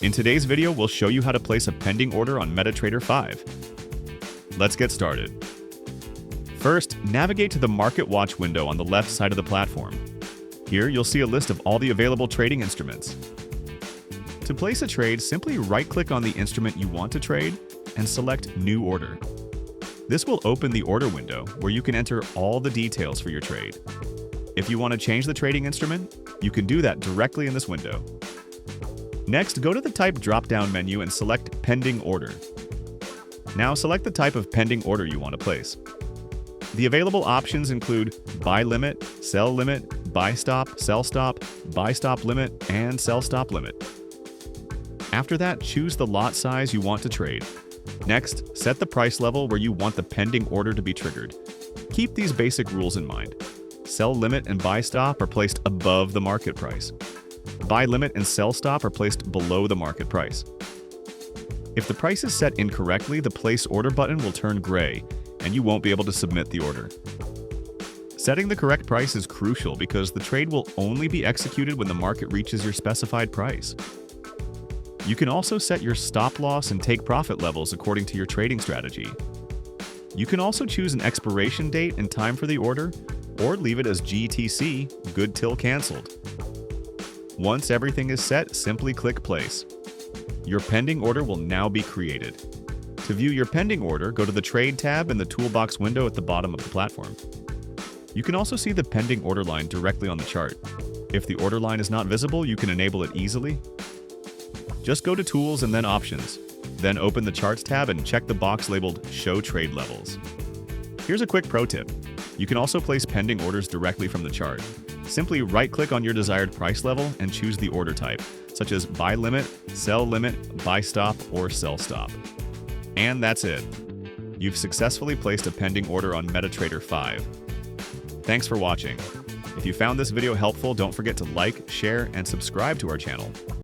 In today's video, we'll show you how to place a pending order on MetaTrader 5. Let's get started. First, navigate to the Market Watch window on the left side of the platform. Here, you'll see a list of all the available trading instruments. To place a trade, simply right-click on the instrument you want to trade and select New Order. This will open the order window where you can enter all the details for your trade. If you want to change the trading instrument, you can do that directly in this window. Next, go to the Type drop-down menu and select Pending Order. Now select the type of pending order you want to place. The available options include Buy Limit, Sell Limit, Buy Stop, Sell Stop, Buy Stop Limit, and Sell Stop Limit. After that, choose the lot size you want to trade. Next, set the price level where you want the pending order to be triggered. Keep these basic rules in mind. Sell Limit and Buy Stop are placed above the market price. Buy Limit and Sell Stop are placed below the market price. If the price is set incorrectly, the Place Order button will turn gray, and you won't be able to submit the order. Setting the correct price is crucial because the trade will only be executed when the market reaches your specified price. You can also set your stop loss and take profit levels according to your trading strategy. You can also choose an expiration date and time for the order, or leave it as GTC, Good Till Cancelled. Once everything is set, simply click Place. Your pending order will now be created. To view your pending order, go to the Trade tab in the Toolbox window at the bottom of the platform. You can also see the pending order line directly on the chart. If the order line is not visible, you can enable it easily. Just go to Tools and then Options. Then open the Charts tab and check the box labeled Show Trade Levels. Here's a quick pro tip. You can also place pending orders directly from the chart. Simply right-click on your desired price level and choose the order type, such as Buy Limit, Sell Limit, Buy Stop, or Sell Stop. And that's it. You've successfully placed a pending order on MetaTrader 5. Thanks for watching. If you found this video helpful, don't forget to like, share, and subscribe to our channel.